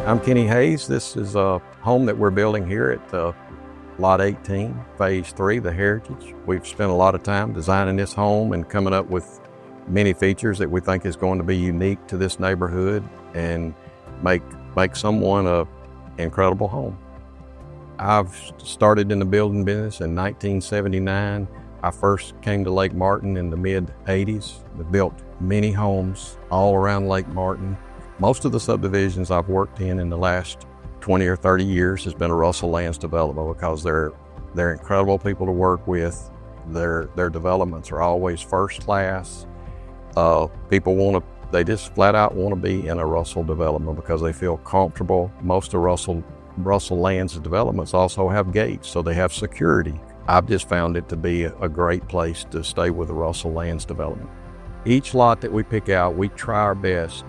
I'm Kenny Hayes. This is a home that we're building here at Lot 18, Phase 3, the Heritage. We've spent a lot of time designing this home and coming up with many features that we think is going to be unique to this neighborhood and make someone an incredible home. I've started in the building business in 1979. I first came to Lake Martin in the mid-'80s. We built many homes all around Lake Martin. Most of the subdivisions I've worked in the last 20 or 30 years has been a Russell Lands development because they're incredible people to work with. Their developments are always first class. People they just flat out want to be in a Russell development because they feel comfortable. Most of Russell Lands developments also have gates, so they have security. I've just found it to be a great place to stay with a Russell Lands development. Each lot that we pick out, we try our best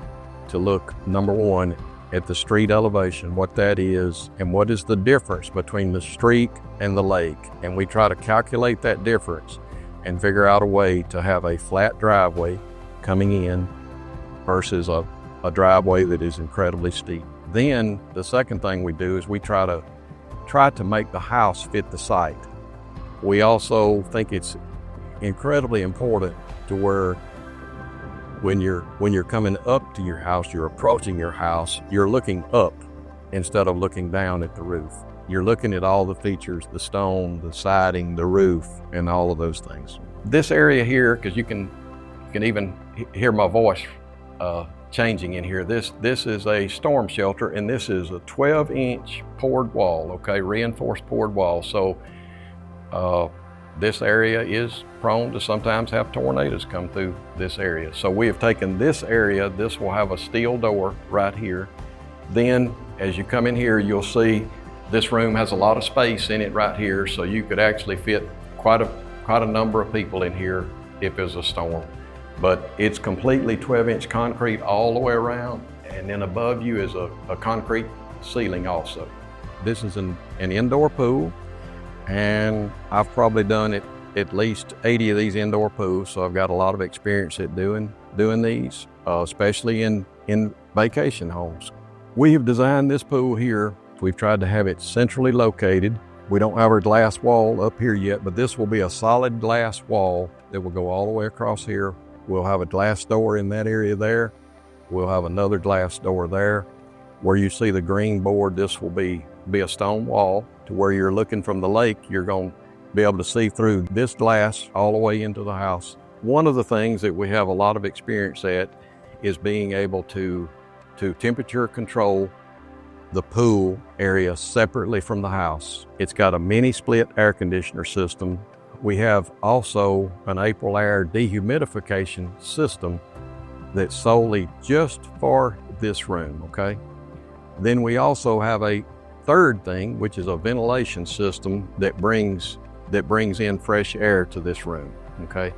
to look, number one, at the street elevation, what that is, and what is the difference between the street and the lake. And we try to calculate that difference and figure out a way to have a flat driveway coming in versus a driveway that is incredibly steep. Then the second thing we do is we try to make the house fit the site. We also think it's incredibly important to where when you're coming up to your house, you're approaching your house, you're looking up instead of looking down at the roof. You're looking at all the features, the stone, the siding, the roof, and all of those things. This area here, because you can even hear my voice changing in here. This is a storm shelter, and this is a 12-inch poured wall, okay, reinforced poured wall. So this area is prone to sometimes have tornadoes come through this area. So we have taken this area, this will have a steel door right here. Then as you come in here, you'll see this room has a lot of space in it right here, so you could actually fit quite a number of people in here if there's a storm. But it's completely 12-inch concrete all the way around, and then above you is a concrete ceiling also. This is an indoor pool, and I've probably done at least 80 of these indoor pools, so I've got a lot of experience at doing these, especially in vacation homes. We have designed this pool here. We've tried to have it centrally located. We don't have our glass wall up here yet, but this will be a solid glass wall that will go all the way across here. We'll have a glass door in that area there. We'll have another glass door there. Where you see the green board, this will be a stone wall to where you're looking from the lake. You're going to be able to see through this glass all the way into the house. One of the things that we have a lot of experience at is being able to temperature control the pool area separately from the house. It's got a mini split air conditioner system. We have also an Aprilaire dehumidification system that's solely just for this room, okay? Then we also have a third thing, which is a ventilation system that brings in fresh air to this room, okay?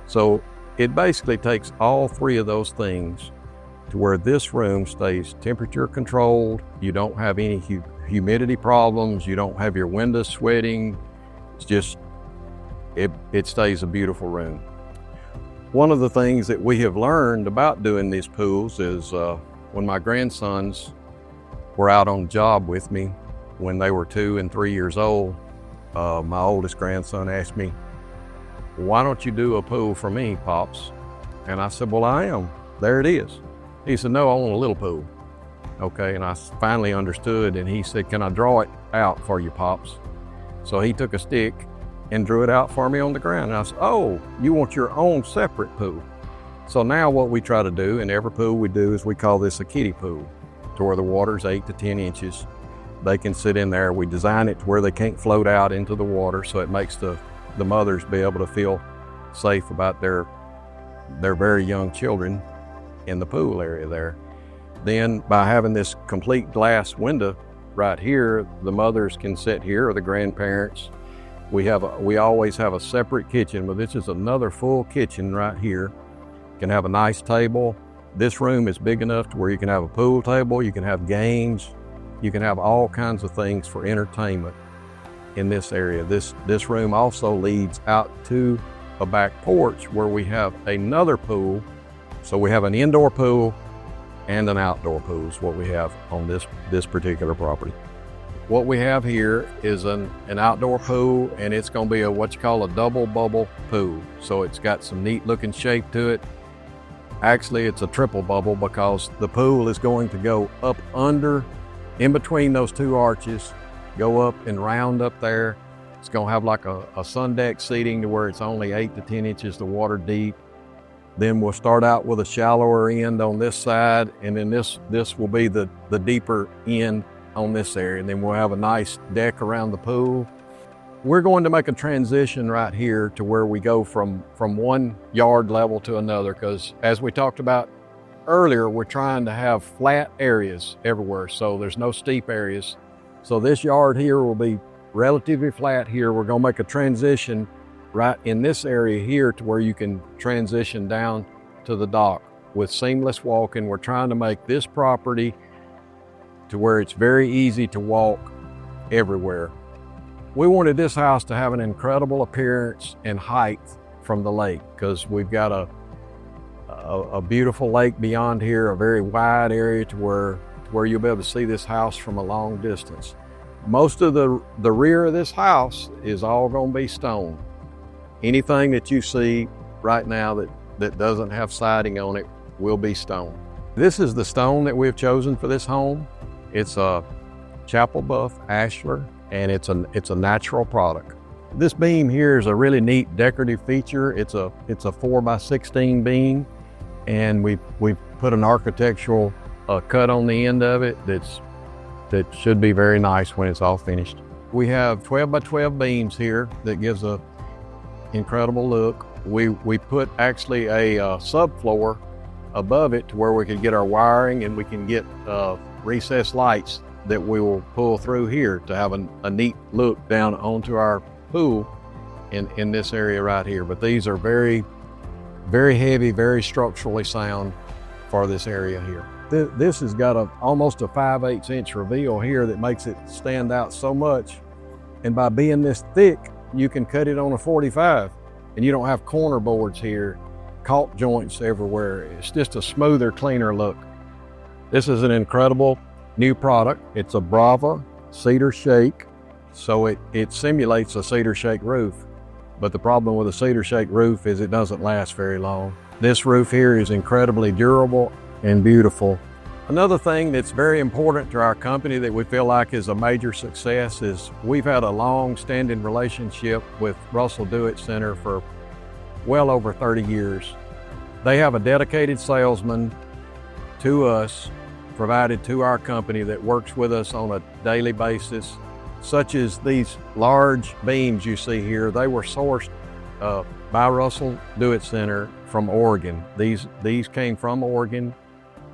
So it basically takes all three of those things to where this room stays temperature controlled. You don't have any humidity problems. You don't have your windows sweating. It's just, it stays a beautiful room. One of the things that we have learned about doing these pools is when my grandsons were out on job with me when they were 2 and 3 years old, my oldest grandson asked me, "Why don't you do a pool for me, Pops?" And I said, "Well, I am. There it is." He said, "No, I want a little pool." Okay, and I finally understood, and he said, "Can I draw it out for you, Pops?" So he took a stick and drew it out for me on the ground. And I said, "Oh, you want your own separate pool." So now what we try to do in every pool we do is we call this a kiddie pool, to where the water's 8 to 10 inches. They can sit in there. We design it to where they can't float out into the water, so it makes the mothers be able to feel safe about their very young children in the pool area there. Then by having this complete glass window right here, the mothers can sit here, or the grandparents. We always have a separate kitchen, but this is another full kitchen right here. You can have a nice table. This room is big enough to where you can have a pool table, you can have games, you can have all kinds of things for entertainment in this area. This room also leads out to a back porch where we have another pool. So we have an indoor pool and an outdoor pool is what we have on this particular property. What we have here is an outdoor pool, and it's going to be what you call a double bubble pool. So it's got some neat looking shape to it. Actually, it's a triple bubble because the pool is going to go up under, in between those two arches, go up and round up there. It's going to have like a sun deck seating to where it's only 8 to 10 inches of water deep. Then we'll start out with a shallower end on this side, and then this will be the deeper end on this area. And then we'll have a nice deck around the pool. We're going to make a transition right here to where we go from one yard level to another, because as we talked about earlier, we're trying to have flat areas everywhere, so there's no steep areas. So this yard here will be relatively flat here. We're going to make a transition right in this area here to where you can transition down to the dock with seamless walking. We're trying to make this property to where it's very easy to walk everywhere. We wanted this house to have an incredible appearance and height from the lake, because we've got a beautiful lake beyond here, a very wide area to where you'll be able to see this house from a long distance. Most of the rear of this house is all going to be stone. Anything that you see right now that doesn't have siding on it will be stone. This is the stone that we've chosen for this home. It's a Chapel Buff Ashlar, and it's a natural product. This beam here is a really neat decorative feature. It's a 4x16 beam, and we put an architectural cut on the end of it that should be very nice when it's all finished. We have 12x12 beams here that gives a incredible look. We put actually a subfloor above it to where we can get our wiring, and we can get recessed lights that we will pull through here to have a neat look down onto our pool in this area right here. But these are very, very heavy, very structurally sound for this area here. This has got almost a 5/8 inch reveal here that makes it stand out so much. And by being this thick, you can cut it on a 45, and you don't have corner boards here, caulk joints everywhere. It's just a smoother, cleaner look. This is an incredible new product. It's a Brava cedar shake, so it simulates a cedar shake roof. But the problem with a cedar shake roof is it doesn't last very long. This roof here is incredibly durable and beautiful. Another thing that's very important to our company that we feel like is a major success is we've had a long-standing relationship with Russell Do-It Center for well over 30 years. They have a dedicated salesman to us, provided to our company, that works with us on a daily basis, such as these large beams you see here. They were sourced by Russell Do-It Center from Oregon. These came from Oregon.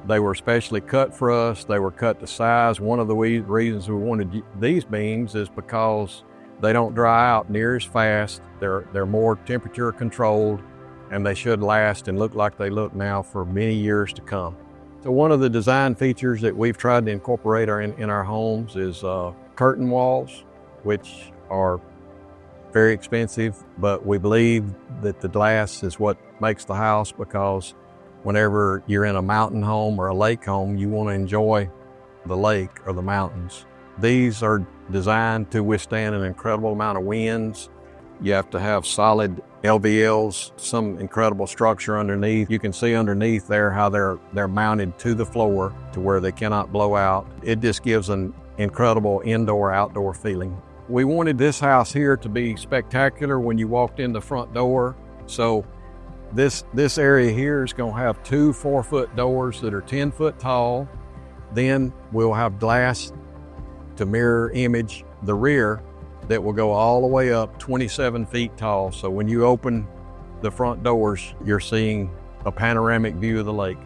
They were specially cut for us. They were cut to size. One of the reasons we wanted these beams is because they don't dry out near as fast. They're more temperature controlled, and they should last and look like they look now for many years to come. So one of the design features that we've tried to incorporate in our homes is curtain walls, which are very expensive, but we believe that the glass is what makes the house, because whenever you're in a mountain home or a lake home, you want to enjoy the lake or the mountains. These are designed to withstand an incredible amount of winds. You have to have solid LVLs, some incredible structure underneath. You can see underneath there how they're mounted to the floor to where they cannot blow out. It just gives an incredible indoor-outdoor feeling. We wanted this house here to be spectacular when you walked in the front door. So this area here is going to have 2 4-foot doors that are 10 foot tall. Then we'll have glass to mirror image the rear that will go all the way up 27 feet tall. So when you open the front doors, you're seeing a panoramic view of the lake.